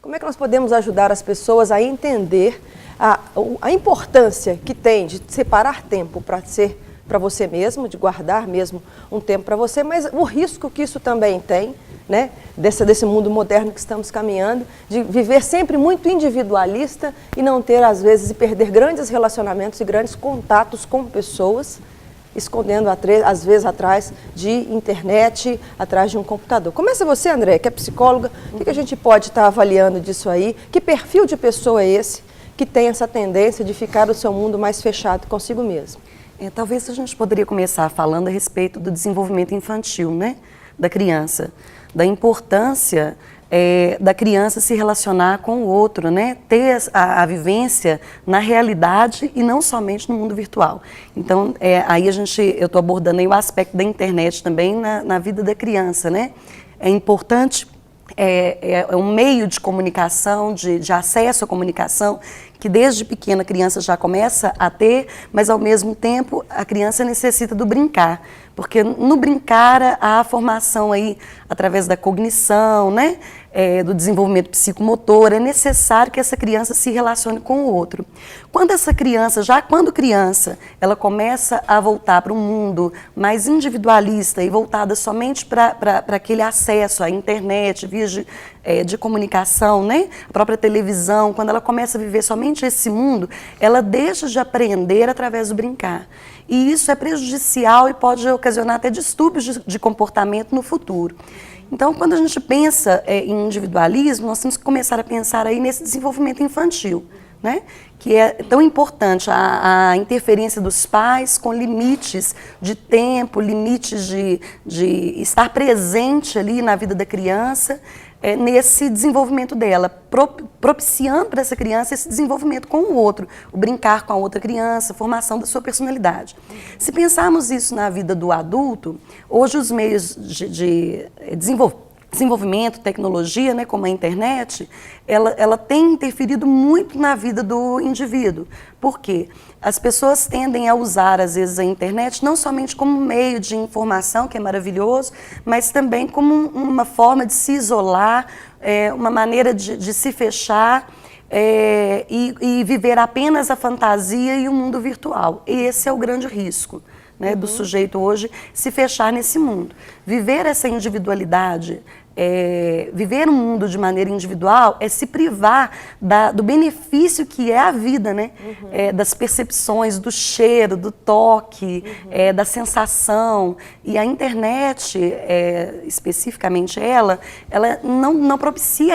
Como é que nós podemos ajudar as pessoas a entender a importância que tem de separar tempo para você mesmo, de guardar mesmo um tempo para você, mas o risco que isso também tem, né, desse mundo moderno que estamos caminhando, de viver sempre muito individualista e não ter, às vezes, e perder grandes relacionamentos e grandes contatos com pessoas, escondendo, às vezes, atrás de internet, atrás de um computador. Começa você, André, que é psicóloga, o que a gente pode estar avaliando disso aí? Que perfil de pessoa é esse que tem essa tendência de ficar no seu mundo mais fechado consigo mesmo? Talvez a gente poderia começar falando a respeito do desenvolvimento infantil, né, da criança, da importância da criança se relacionar com o outro, né, ter a vivência na realidade e não somente no mundo virtual. Então, aí eu estou abordando aí o aspecto da internet também na vida da criança, né. É importante, é um meio de comunicação, de acesso à comunicação, que desde pequena a criança já começa a ter, mas ao mesmo tempo a criança necessita do brincar, porque no brincar há a formação aí através da cognição, né, do desenvolvimento psicomotor. É necessário que essa criança se relacione com o outro. Quando essa criança, quando criança, ela começa a voltar para um mundo mais individualista e voltada somente para aquele acesso à internet, vias de comunicação, né, a própria televisão, quando ela começa a viver somente esse mundo, ela deixa de aprender através do brincar. E isso é prejudicial e pode ocasionar até distúrbios de comportamento no futuro. Então, quando a gente pensa em individualismo, nós temos que começar a pensar aí nesse desenvolvimento infantil, né? Que é tão importante a interferência dos pais com limites de tempo, limites de estar presente ali na vida da criança, nesse desenvolvimento dela, propiciando para essa criança esse desenvolvimento com o outro, o brincar com a outra criança, a formação da sua personalidade. Se pensarmos isso na vida do adulto, hoje os meios de desenvolvimento, tecnologia, né, como a internet, ela tem interferido muito na vida do indivíduo. Por quê? As pessoas tendem a usar, às vezes, a internet não somente como meio de informação, que é maravilhoso, mas também como uma forma de se isolar, uma maneira de se fechar e viver apenas a fantasia e o mundo virtual. Esse é o grande risco, né, do sujeito hoje se fechar nesse mundo. Viver essa individualidade, viver um mundo de maneira individual é se privar do benefício que é a vida, né? Das percepções, do cheiro, do toque, da sensação. E a internet, especificamente ela não propicia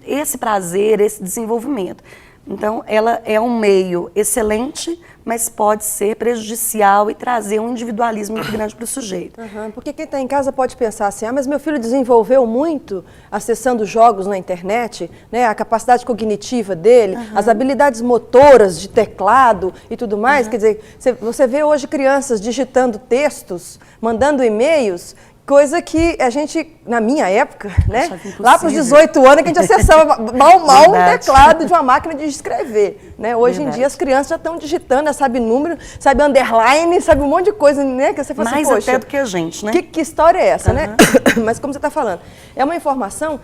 esse prazer, esse desenvolvimento. Então, ela é um meio excelente, mas pode ser prejudicial e trazer um individualismo muito grande para o sujeito. Porque quem está em casa pode pensar assim, mas meu filho desenvolveu muito acessando jogos na internet, né, a capacidade cognitiva dele, as habilidades motoras de teclado e tudo mais. Quer dizer, você vê hoje crianças digitando textos, mandando e-mails, coisa que a gente, na minha época, né, lá para os 18 anos, que a gente acessava mal um teclado de uma máquina de escrever. Né? Hoje em dia as crianças já estão digitando, sabe número, sabe underline, sabe um monte de coisa, né? Que você fala assim, mais até do que a gente, né? Que história é essa, né? Mas como você está falando, é uma informação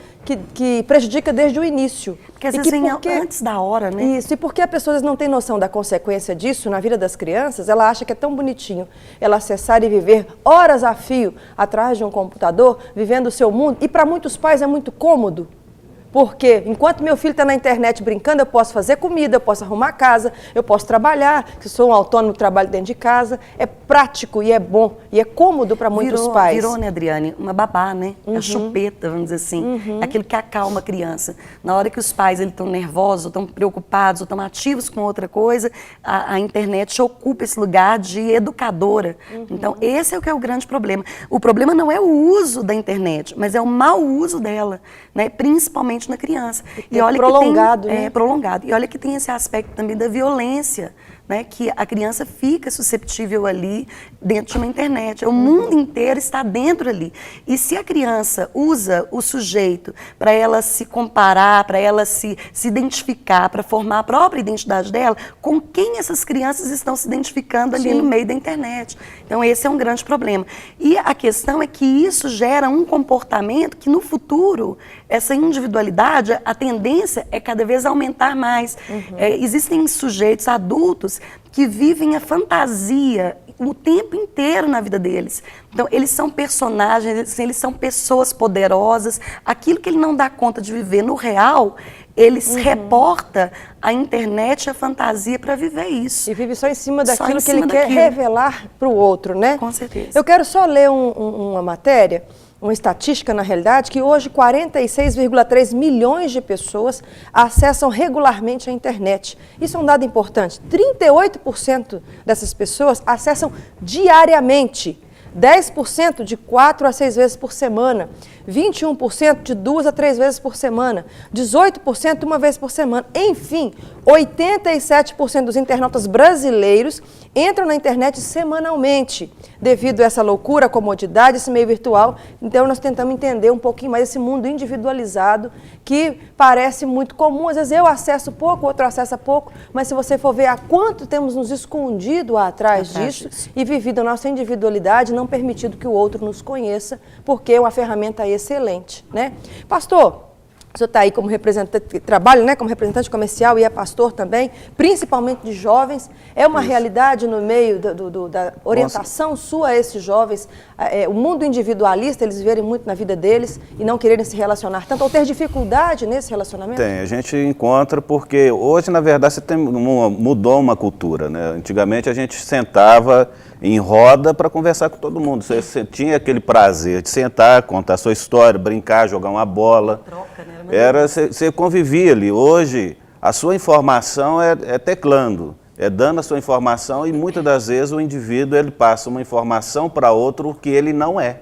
que prejudica desde o início. Porque às vezes vem antes da hora, né? Isso, e porque as pessoas não têm noção da consequência disso na vida das crianças, ela acha que é tão bonitinho ela acessar e viver horas a fio atrás de um computador, vivendo o seu mundo, e para muitos pais é muito cômodo. Porque enquanto meu filho está na internet brincando, eu posso fazer comida, eu posso arrumar casa, eu posso trabalhar, que sou um autônomo, trabalho dentro de casa. É prático e é bom e é cômodo para muitos pais. Virou, né, Adriane? Uma babá, né? A chupeta, vamos dizer assim. Aquilo que acalma a criança. Na hora que os pais estão nervosos, ou estão preocupados, ou estão ativos com outra coisa, a internet ocupa esse lugar de educadora. Então, esse é o que é o grande problema. O problema não é o uso da internet, mas é o mau uso dela, né? Principalmente na criança. E olha prolongado, que tem, né? Prolongado. E olha que tem esse aspecto também da violência, né? Que a criança fica susceptível ali dentro de uma internet. O mundo inteiro está dentro ali. E se a criança usa o sujeito para ela se comparar, para ela se identificar, para formar a própria identidade dela, com quem essas crianças estão se identificando ali no meio da internet? Então esse é um grande problema. E a questão é que isso gera um comportamento que no futuro essa individualidade, a tendência é cada vez aumentar mais. Existem sujeitos adultos que vivem a fantasia o tempo inteiro na vida deles. Então, eles são personagens, eles são pessoas poderosas. Aquilo que ele não dá conta de viver no real, eles reporta a internet, a fantasia para viver isso. E vive só em cima daquilo que ele quer revelar para o outro, né? Com certeza. Eu quero só ler uma matéria, uma estatística, na realidade, que hoje 46,3 milhões de pessoas acessam regularmente a internet. Isso é um dado importante. 38% dessas pessoas acessam diariamente. 10% de 4 a 6 vezes por semana, 21% de 2 a 3 vezes por semana, 18% uma vez por semana. Enfim, 87% dos internautas brasileiros entram na internet semanalmente. Devido a essa loucura, a comodidade, esse meio virtual, então nós tentamos entender um pouquinho mais esse mundo individualizado que parece muito comum. Às vezes eu acesso pouco, outro acessa pouco, mas se você for ver há quanto temos nos escondido atrás disso e vivido a nossa individualidade, não permitido que o outro nos conheça, porque é uma ferramenta excelente, né? Pastor, o senhor está aí como representante, trabalha, né, como representante comercial e é pastor também, principalmente de jovens. É uma realidade no meio da orientação sua a esses jovens, o mundo individualista, eles viverem muito na vida deles e não quererem se relacionar tanto, ou ter dificuldade nesse relacionamento? Tem, a gente encontra porque hoje, na verdade, mudou uma cultura, né? Antigamente a gente sentava em roda para conversar com todo mundo. Você tinha aquele prazer de sentar, contar a sua história, brincar, jogar uma bola. Troca, né? Você convivia ali. Hoje, a sua informação é teclando, é dando a sua informação e muitas das vezes o indivíduo ele passa uma informação para outro que ele não é.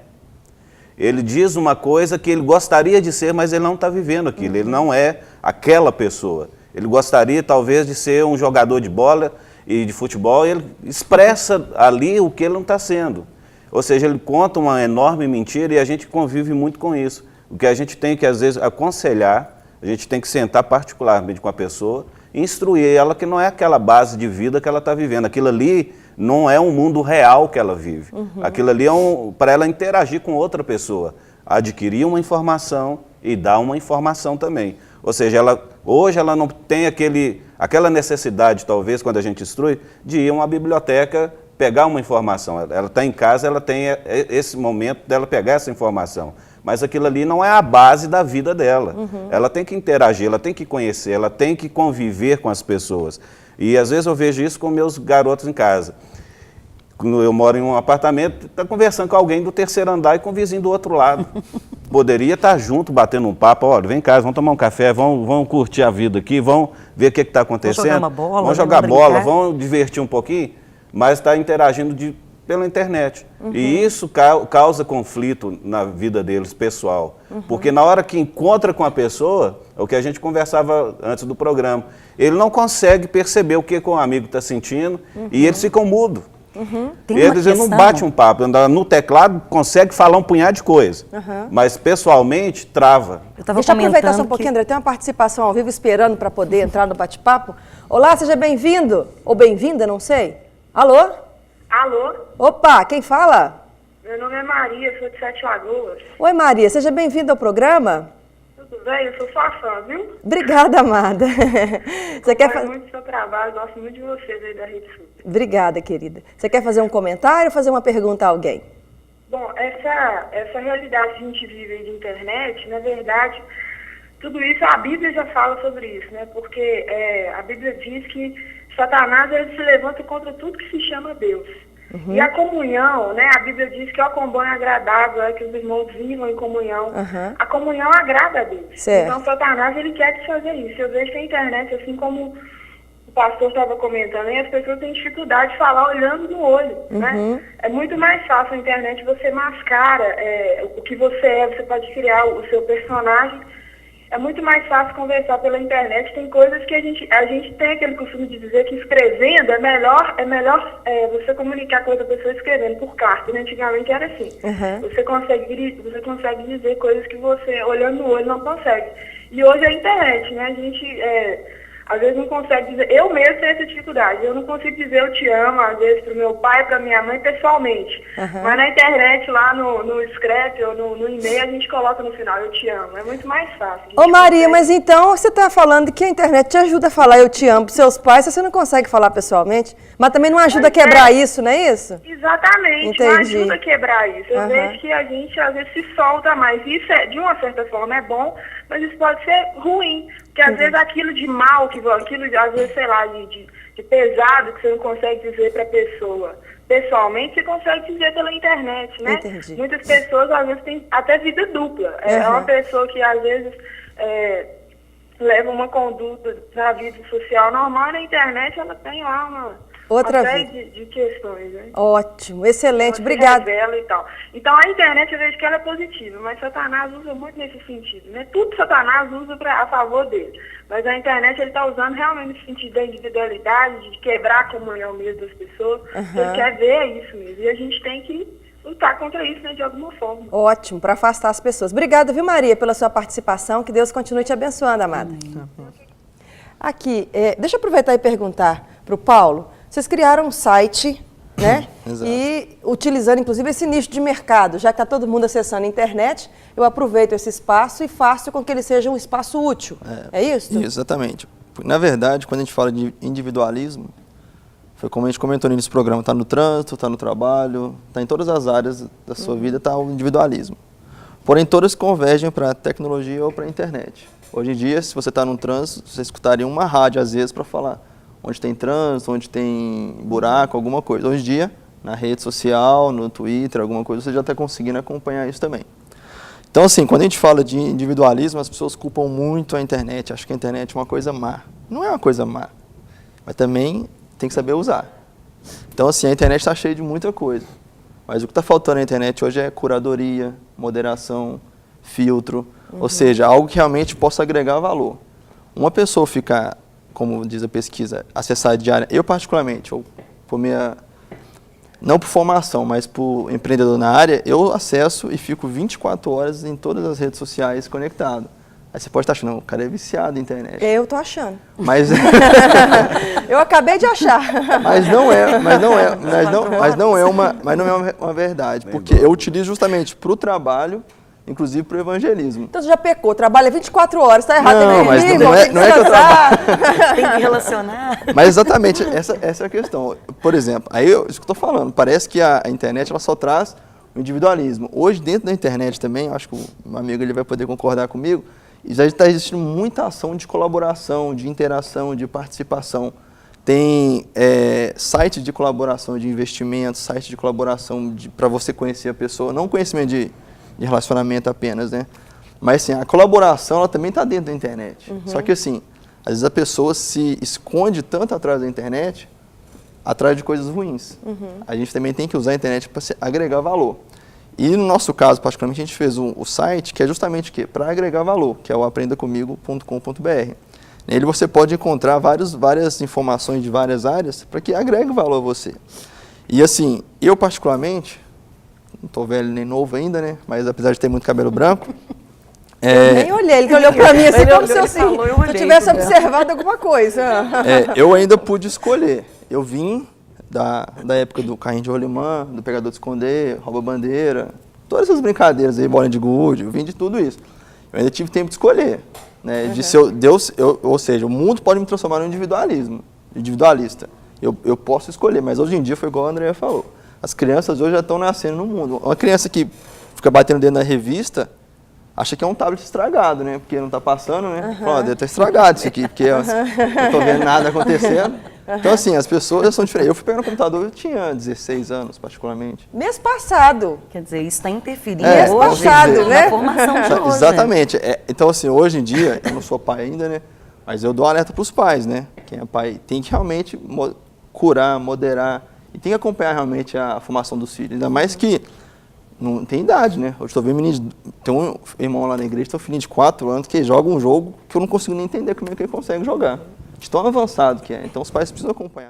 Ele diz uma coisa que ele gostaria de ser, mas ele não está vivendo aquilo, ele não é aquela pessoa. Ele gostaria talvez de ser um jogador de bola e de futebol, e ele expressa ali o que ele não está sendo. Ou seja, ele conta uma enorme mentira e a gente convive muito com isso. O que a gente tem que, às vezes, aconselhar, a gente tem que sentar particularmente com a pessoa e instruir ela que não é aquela base de vida que ela está vivendo. Aquilo ali não é um mundo real que ela vive. Aquilo ali é para ela interagir com outra pessoa, adquirir uma informação e dar uma informação também. Ou seja, hoje ela não tem aquela necessidade, talvez, quando a gente instrui, de ir a uma biblioteca pegar uma informação. Ela está em casa, ela tem esse momento dela pegar essa informação. Mas aquilo ali não é a base da vida dela. Ela tem que interagir, ela tem que conhecer, ela tem que conviver com as pessoas. E às vezes eu vejo isso com meus garotos em casa. Quando eu moro em um apartamento, está conversando com alguém do terceiro andar e com o vizinho do outro lado. Poderia estar junto, batendo um papo, olha, vem cá, vamos tomar um café, vamos curtir a vida aqui, vamos ver o que está acontecendo. Vamos jogar uma bola, vamos jogar bola, vamos divertir um pouquinho, mas está interagindo pela internet. E isso causa conflito na vida deles, pessoal. Porque na hora que encontra com a pessoa, é o que a gente conversava antes do programa, ele não consegue perceber o que o amigo está sentindo e eles ficam mudos. Eles não batem um papo, no teclado consegue falar um punhado de coisa, mas pessoalmente trava. Deixa eu aproveitar só um pouquinho, André, tem uma participação ao vivo esperando para poder entrar no bate-papo. Olá, seja bem-vindo, ou bem-vinda, não sei. Alô? Alô? Opa, quem fala? Meu nome é Maria, sou de Sete Lagoas. Oi, Maria, seja bem-vinda ao programa. Tudo bem? Eu sou sua fã, viu? Obrigada, amada. Você quer fazer muito do seu trabalho, gosto muito de vocês aí da Rede Sul. Obrigada, querida. Você quer fazer um comentário ou fazer uma pergunta a alguém? Bom, essa realidade que a gente vive aí de internet, na verdade, tudo isso, a Bíblia já fala sobre isso, né? Porque a Bíblia diz que Satanás ele se levanta contra tudo que se chama Deus. E a comunhão, né? A Bíblia diz que o comunhão é agradável, é que os irmãos vivam em comunhão. A comunhão agrada a Deus. Certo. Então, Satanás, ele quer fazer isso. Eu vejo que a internet, assim como o pastor estava comentando, as pessoas têm dificuldade de falar olhando no olho, né? É muito mais fácil a internet, você mascara o que você é, você pode criar o seu personagem. É muito mais fácil conversar pela internet. Tem coisas que a gente tem aquele costume de dizer que escrevendo é melhor você comunicar com outra pessoa escrevendo por carta. Né? Antigamente era assim. Você consegue dizer coisas que você, olhando no olho, não consegue. E hoje é a internet, né? às vezes não consegue dizer, eu mesmo tenho essa dificuldade, eu não consigo dizer eu te amo, às vezes, pro meu pai, pra minha mãe, pessoalmente. Mas na internet, lá no Scrap ou no e-mail, a gente coloca no final, eu te amo. É muito mais fácil. Ô Maria, mas então você está falando que a internet te ajuda a falar eu te amo pros seus pais, você não consegue falar pessoalmente, mas também não ajuda a quebrar isso, não é isso? Exatamente, não Entendi. ajuda a quebrar isso. Eu vejo que a gente, às vezes, se solta mais. Isso, de uma certa forma, é bom, mas isso pode ser ruim. Porque, às vezes, aquilo de mal, aquilo, às vezes, sei lá, de pesado que você não consegue dizer para a pessoa pessoalmente, você consegue dizer pela internet, né? Entendi. Muitas pessoas, às vezes, têm até vida dupla. É uma pessoa que, às vezes, leva uma conduta na vida social normal, na internet ela tem lá uma série de questões, né? Ótimo, excelente, Ela se obrigada. revela e tal. Então a internet eu vejo que ela é positiva, mas Satanás usa muito nesse sentido, né? Tudo Satanás usa a favor dele. Mas a internet ele está usando realmente nesse sentido da individualidade, de quebrar a comunhão mesmo das pessoas. Ele quer ver isso mesmo. E a gente tem que lutar contra isso, né, de alguma forma. Ótimo, para afastar as pessoas. Obrigada, viu, Maria, pela sua participação. Que Deus continue te abençoando, amada. Aqui, deixa eu aproveitar e perguntar para o Paulo. Vocês criaram um site, né? Exato. E utilizando, inclusive, esse nicho de mercado. Já que está todo mundo acessando a internet, eu aproveito esse espaço e faço com que ele seja um espaço útil. É isso? Exatamente. Na verdade, quando a gente fala de individualismo, foi como a gente comentou nesse programa, está no trânsito, está no trabalho, está em todas as áreas da sua vida, está o individualismo. Porém, todas convergem para a tecnologia ou para a internet. Hoje em dia, se você está no trânsito, você escutaria uma rádio, às vezes, para falar onde tem trânsito, onde tem buraco, alguma coisa. Hoje em dia, na rede social, no Twitter, alguma coisa, você já está conseguindo acompanhar isso também. Então, assim, quando a gente fala de individualismo, as pessoas culpam muito a internet, acham que a internet é uma coisa má. Não é uma coisa má, mas também tem que saber usar. Então, assim, a internet está cheia de muita coisa, mas o que está faltando na internet hoje é curadoria, moderação, filtro, ou seja, algo que realmente possa agregar valor. Uma pessoa ficar, como diz a pesquisa, acessar diária, eu particularmente, por minha, não por formação, mas por empreendedor na área, eu acesso e fico 24 horas em todas as redes sociais conectado. Aí você pode estar achando, não, o cara é viciado na internet. Eu tô achando. Mas eu acabei de achar. mas não é uma verdade, porque eu utilizo justamente para o trabalho, inclusive para o evangelismo. Então você já pecou, trabalha 24 horas, tá errado. Não, mas tem não é que eu trabalho. Tem que relacionar. Mas exatamente, essa é a questão. Por exemplo, aí isso que eu estou falando, parece que a internet ela só traz o individualismo. Hoje, dentro da internet também, acho que o meu amigo ele vai poder concordar comigo, já está existindo muita ação de colaboração, de interação, de participação. Tem sites de colaboração de investimentos, sites de colaboração para você conhecer a pessoa, não conhecimento de relacionamento apenas, né? Mas assim, a colaboração ela também está dentro da internet. Só que assim, às vezes a pessoa se esconde tanto atrás da internet, atrás de coisas ruins. A gente também tem que usar a internet para agregar valor. E no nosso caso, particularmente, a gente fez o site que é justamente para agregar valor, que é o aprendacomigo.com.br. Nele você pode encontrar várias informações de várias áreas para que agregue valor a você. E assim, eu particularmente, não estou velho nem novo ainda, né? Mas apesar de ter muito cabelo branco... Eu nem olhei, ele olhou para mim assim como se eu tivesse observado alguma coisa. Eu ainda pude escolher. Eu vim da época do carrinho de rolimã, do pegador de esconder, rouba-bandeira, todas essas brincadeiras aí, bola de gude, eu vim de tudo isso. Eu ainda tive tempo de escolher, né? Ou seja, o mundo pode me transformar num individualista. Eu posso escolher, mas hoje em dia foi igual a Andrea falou. As crianças hoje já estão nascendo no mundo. Uma criança que fica batendo dentro da revista, acha que é um tablet estragado, né? Porque não está passando, né? Fala, deve estar estragado isso aqui, porque eu não estou vendo nada acontecendo. Então, assim, as pessoas já são diferentes. Eu fui pegar no computador, eu tinha 16 anos, particularmente. Mês passado. Quer dizer, isso está interferindo Mês passado, né? na formação de hoje. Exatamente. Então, assim, hoje em dia, eu não sou pai ainda, né? Mas eu dou alerta para os pais, né? Quem é pai tem que realmente curar, moderar e tem que acompanhar realmente a formação dos filhos. Ainda mais que não tem idade, né? Eu estou vendo menino, tem um irmão lá na igreja, tem um filhinho de 4 anos que joga um jogo que eu não consigo nem entender como é que ele consegue jogar. De tão avançado que é. Então os pais precisam acompanhar.